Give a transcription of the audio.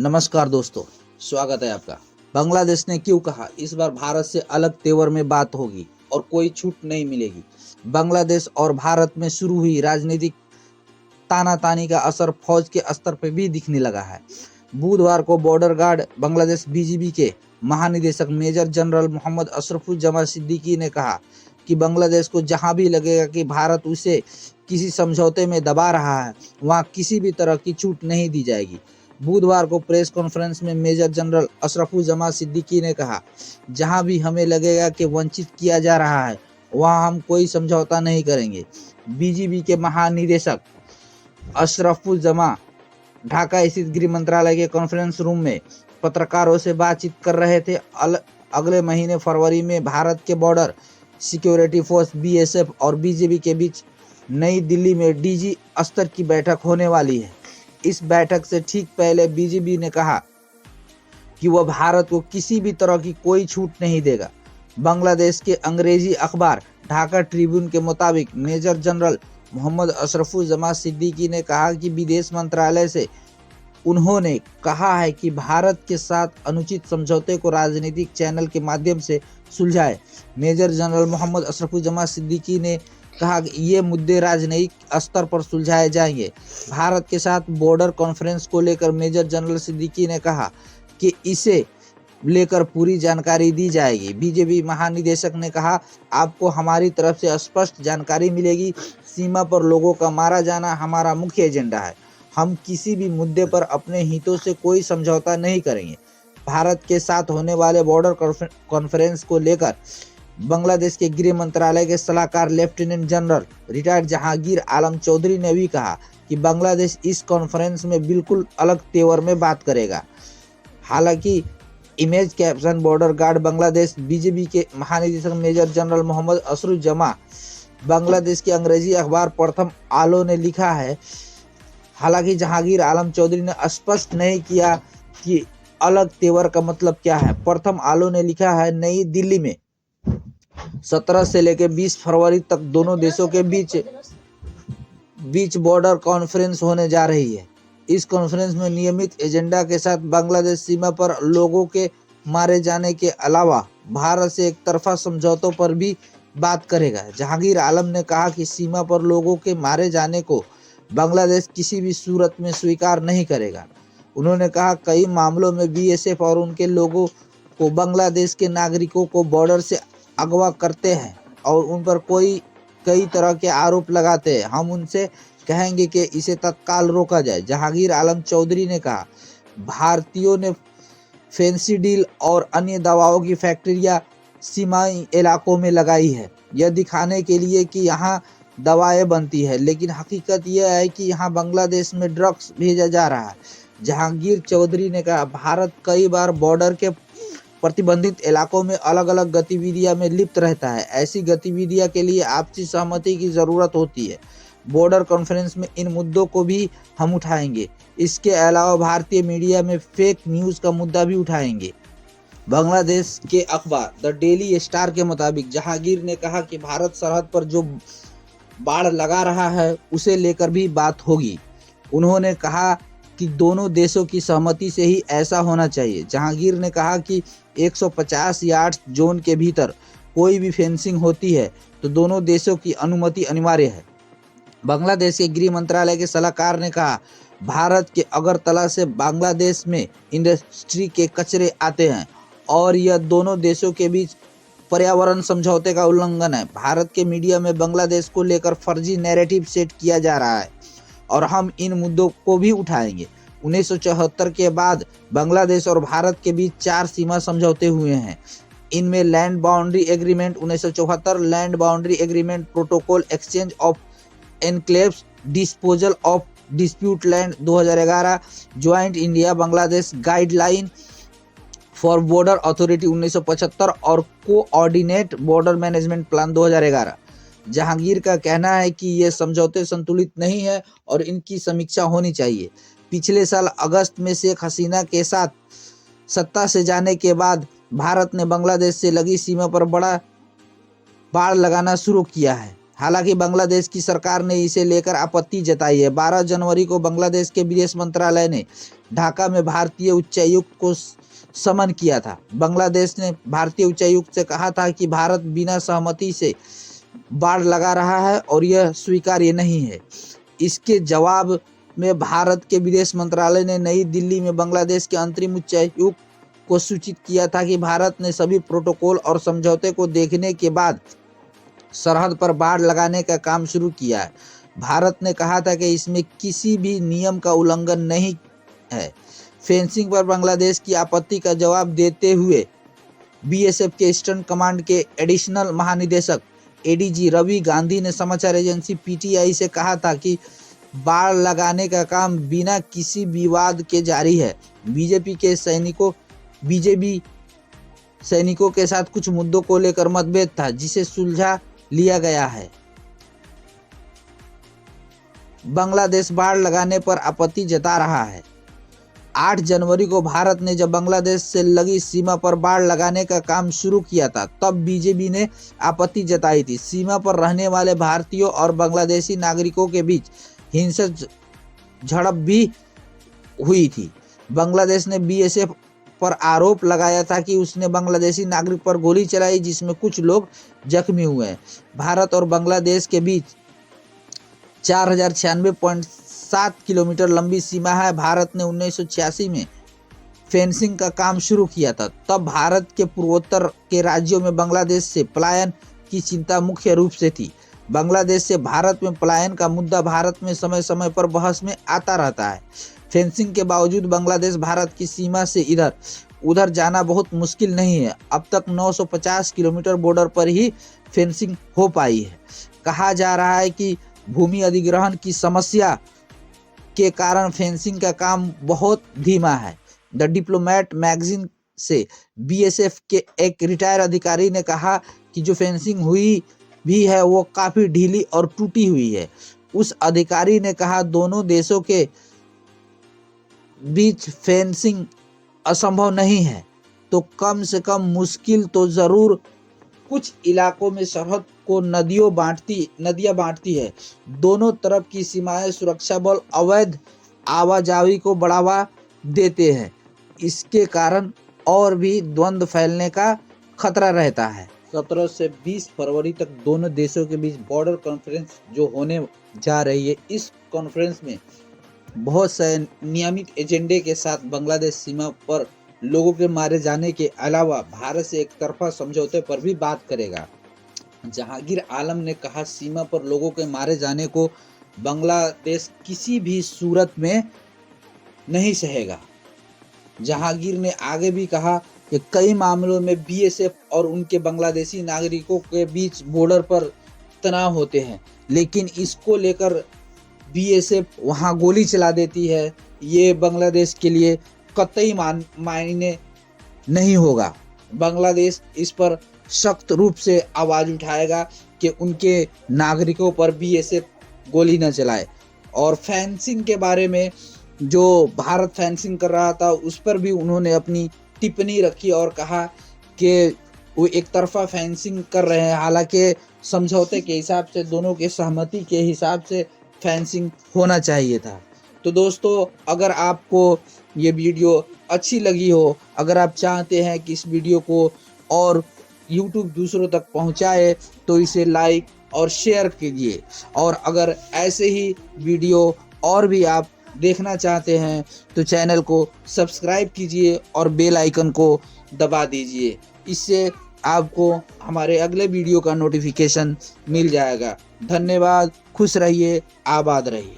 नमस्कार दोस्तों, स्वागत है आपका। बांग्लादेश ने क्यों कहा इस बार भारत से अलग तेवर में बात होगी और कोई छूट नहीं मिलेगी। बांग्लादेश और भारत में शुरू हुई राजनीतिक तानातानी का असर फौज के स्तर पर भी दिखने लगा है। बुधवार को बॉर्डर गार्ड बांग्लादेश बीजीबी के महानिदेशक मेजर जनरल मोहम्मद अशरफुज्जमा सिद्दीकी ने कहा कि बांग्लादेश को जहां भी लगेगा कि भारत उसे किसी समझौते में दबा रहा है, वहां किसी भी तरह की छूट नहीं दी जाएगी। बुधवार को प्रेस कॉन्फ्रेंस में मेजर जनरल अशरफुज्जमा सिद्दीकी ने कहा, जहां भी हमें लगेगा कि वंचित किया जा रहा है, वहां हम कोई समझौता नहीं करेंगे। बीजीबी के महानिदेशक अशरफुज्जमा ढाका स्थित गृह मंत्रालय के कॉन्फ्रेंस रूम में पत्रकारों से बातचीत कर रहे थे। अगले महीने फरवरी में भारत के बॉर्डर सिक्योरिटी फोर्स बीएसएफ और बीजेपी के बीच नई दिल्ली में डीजी स्तर की बैठक होने वाली है। इस बैठक से ठीक पहले बीजेपी ने कहा कि वह भारत को किसी भी तरह की कोई छूट नहीं देगा। बांग्लादेश के अंग्रेजी अखबार ढाका ट्रिब्यून के मुताबिक मेजर जनरल मोहम्मद अशरफुज्जमा सिद्दीकी ने कहा कि विदेश मंत्रालय से उन्होंने कहा है कि भारत के साथ अनुचित समझौते को राजनीतिक चैनल के माध्यम से सुलझाए। मेजर जनरल मोहम्मद अशरफुज्जमा सिद्दीकी ने कहा कि ये मुद्दे राजनयिक स्तर पर सुलझाए जाएंगे। भारत के साथ बॉर्डर कॉन्फ्रेंस को लेकर मेजर जनरल सिद्दीकी ने कहा कि इसे लेकर पूरी जानकारी दी जाएगी। बीजेपी महानिदेशक ने कहा, आपको हमारी तरफ से स्पष्ट जानकारी मिलेगी। सीमा पर लोगों का मारा जाना हमारा मुख्य एजेंडा है। हम किसी भी मुद्दे पर अपने हितों से कोई समझौता नहीं करेंगे। भारत के साथ होने वाले बॉर्डर कॉन्फ्रेंस को लेकर बांग्लादेश के गृह मंत्रालय के सलाहकार लेफ्टिनेंट जनरल रिटायर्ड जहांगीर आलम चौधरी ने भी कहा कि बांग्लादेश इस कॉन्फ्रेंस में बिल्कुल अलग तेवर में बात करेगा। हालांकि image caption border guard Bangladesh BJP के महानिदेशक मेजर जनरल मोहम्मद अशरफुज्जमा बांग्लादेश के अंग्रेजी अखबार प्रथम आलो ने लिखा है। हालांकि जहांगीर आलम चौधरी ने स्पष्ट नहीं किया कि अलग तेवर का मतलब क्या है। प्रथम आलो ने लिखा है, नई दिल्ली में 17 से लेकर 20 फरवरी तक दोनों देशों के बीच बॉर्डर कॉन्फ्रेंस होने जा रही है। इस कॉन्फ्रेंस में नियमित एजेंडा के साथ बांग्लादेश सीमा पर लोगों के मारे जाने के अलावा भारत से एक तरफा समझौतों पर भी बात करेगा। जहांगीर आलम ने कहा कि सीमा पर लोगों के मारे जाने को बांग्लादेश किसी भी सूरत में स्वीकार नहीं करेगा। उन्होंने कहा, कई मामलों में बीएसएफ और उनके लोगों को बांग्लादेश के नागरिकों को बॉर्डर से अगवा करते हैं और उन पर कई तरह के आरोप लगाते हैं। हम उनसे कहेंगे कि इसे तत्काल रोका जाए। जहांगीर आलम चौधरी ने कहा, भारतीयों ने फेंसिडिल और अन्य दवाओं की फैक्ट्रियां सीमाई इलाकों में लगाई है, यह दिखाने के लिए कि यहाँ दवाएं बनती है, लेकिन हकीकत यह है कि यहाँ बांग्लादेश में ड्रग्स भेजा जा रहा है। जहांगीर चौधरी ने कहा, भारत कई बार बॉर्डर के प्रतिबंधित इलाकों में अलग अलग गतिविधियां में लिप्त रहता है। ऐसी गतिविधियां के लिए आपसी सहमति की जरूरत होती है। बॉर्डर कॉन्फ्रेंस में इन मुद्दों को भी हम उठाएंगे। इसके अलावा भारतीय मीडिया में फेक न्यूज का मुद्दा भी उठाएंगे। बांग्लादेश के अखबार द डेली स्टार के मुताबिक जहांगीर ने कहा कि भारत सरहद पर जो बाड़ लगा रहा है उसे लेकर भी बात होगी। उन्होंने कहा कि दोनों देशों की सहमति से ही ऐसा होना चाहिए। जहांगीर ने कहा कि 150 यार्ड जोन के भीतर कोई भी फेंसिंग होती है तो दोनों देशों की अनुमति अनिवार्य है। बांग्लादेश के गृह मंत्रालय के सलाहकार ने कहा, भारत के अगरतला से बांग्लादेश में इंडस्ट्री के कचरे आते हैं और यह दोनों देशों के बीच पर्यावरण समझौते का उल्लंघन है। भारत के मीडिया में बांग्लादेश को लेकर फर्जी नैरेटिव सेट किया जा रहा है और हम इन मुद्दों को भी उठाएंगे। 1974 के बाद बांग्लादेश और भारत के बीच 4 सीमा समझौते हुए हैं। इनमें land boundary agreement 1974, land boundary agreement, protocol exchange of enclaves, disposal of dispute land 2011, joint India Bangladesh guideline for border authority 1975 और coordinate border management plan 2011। Jahangir का कहना है कि ये समझौते संतुलित नहीं है और इनकी समीक्षा होनी चाहिए। पिछले साल अगस्त में शेख हसीना के साथ सत्ता से जाने के बाद भारत ने बांग्लादेश से लगी सीमा पर बड़ा बाड़ लगाना शुरू किया है। हालांकि बांग्लादेश की सरकार ने इसे लेकर आपत्ति जताई है। 12 जनवरी को बांग्लादेश के विदेश मंत्रालय ने ढाका में भारतीय उच्चायुक्त को समन किया था। बांग्लादेश ने भारतीय उच्चायुक्त से कहा था कि भारत बिना सहमति से बाड़ लगा रहा है और यह स्वीकार्य नहीं है। इसके जवाब में भारत के विदेश मंत्रालय ने नई दिल्ली में बांग्लादेश के अंतरिम उच्चायुक्त को सूचित किया था कि भारत ने सभी प्रोटोकॉल और समझौते को देखने के बाद सरहद पर बाड़ लगाने का काम शुरू किया है। भारत ने कहा था कि इसमें किसी भी नियम का उल्लंघन नहीं है। फेंसिंग पर बांग्लादेश की आपत्ति का जवाब देते हुए बीएसएफ के ईस्टर्न कमांड के एडिशनल महानिदेशक एडीजी रवि गांधी ने समाचार एजेंसी पीटीआई से कहा था कि बाड़ लगाने का काम बिना किसी विवाद के जारी है। बीजेपी सैनिकों के साथ कुछ मुद्दों को लेकर मतभेद था, जिसे सुलझा लिया गया है। बांग्लादेश बाड़ लगाने पर आपत्ति जता रहा है। 8 जनवरी को भारत ने जब बांग्लादेश से लगी सीमा पर बाड़ लगाने का काम शुरू किया था, तब बीजेपी ने आपत्ति जताई थी। सीमा पर रहने वाले भारतीयों और बांग्लादेशी नागरिकों के बीच हिंसक झड़प भी हुई थी। बांग्लादेश ने बीएसएफ पर आरोप लगाया था कि उसने बांग्लादेशी नागरिक पर गोली चलाई, जिसमें कुछ लोग जख्मी हुए हैं। भारत और बांग्लादेश के बीच 4096.7 किलोमीटर लंबी सीमा है। भारत ने 1986 में फेंसिंग का काम शुरू किया था। तब भारत के पूर्वोत्तर के राज्यों में बांग्लादेश से पलायन की चिंता मुख्य रूप से थी। बांग्लादेश से भारत में पलायन का मुद्दा भारत में समय समय पर बहस में आता रहता है। फेंसिंग के बावजूद बांग्लादेश भारत की सीमा से इधर उधर जाना बहुत मुश्किल नहीं है। अब तक 950 किलोमीटर बॉर्डर पर ही फेंसिंग हो पाई है। कहा जा रहा है कि भूमि अधिग्रहण की समस्या के कारण फेंसिंग का काम बहुत धीमा है। द डिप्लोमेट मैगजीन से बीएसएफ के एक रिटायर अधिकारी ने कहा कि जो फेंसिंग हुई भी है वो काफी ढीली और टूटी हुई है। उस अधिकारी ने कहा, दोनों देशों के बीच फेंसिंग असंभव नहीं है तो कम से कम मुश्किल तो जरूर। कुछ इलाकों में सरहद को नदियां बांटती है। दोनों तरफ की सीमाएं सुरक्षा बल अवैध आवाजाही को बढ़ावा देते हैं। इसके कारण और भी द्वंद्व फैलने का खतरा रहता है। 17 से 20 फरवरी तक दोनों देशों के बीच बॉर्डर कॉन्फ्रेंस जो होने जा रही है, इस कॉन्फ्रेंस में बहुत से नियमित एजेंडे के साथ बांग्लादेश सीमा पर लोगों के मारे जाने के अलावा भारत से एक तरफा समझौते पर भी बात करेगा। जहांगीर आलम ने कहा, सीमा पर लोगों के मारे जाने को बांग्लादेश किसी भी सूरत में नहीं सहेगा। जहांगीर ने आगे भी कहा कि कई मामलों में बीएसएफ और उनके बांग्लादेशी नागरिकों के बीच बॉर्डर पर तनाव होते हैं, लेकिन इसको लेकर बीएसएफ वहां गोली चला देती है, ये बांग्लादेश के लिए कतई मायने नहीं होगा। बांग्लादेश इस पर सख्त रूप से आवाज उठाएगा कि उनके नागरिकों पर बीएसएफ गोली न चलाए। और फेंसिंग के बारे में जो भारत फेंसिंग कर रहा था उस पर भी उन्होंने अपनी टिप्पणी रखी और कहा कि वो एक तरफा फेंसिंग कर रहे हैं। हालांकि समझौते के हिसाब से, दोनों के सहमति के हिसाब से फेंसिंग होना चाहिए था। तो दोस्तों, अगर आपको ये वीडियो अच्छी लगी हो, अगर आप चाहते हैं कि इस वीडियो को और YouTube दूसरों तक पहुंचाए, तो इसे लाइक और शेयर कीजिए। और अगर ऐसे ही वीडियो और भी आप देखना चाहते हैं तो चैनल को सब्सक्राइब कीजिए और बेल आइकन को दबा दीजिए। इससे आपको हमारे अगले वीडियो का नोटिफिकेशन मिल जाएगा। धन्यवाद। खुश रहिए, आबाद रहिए।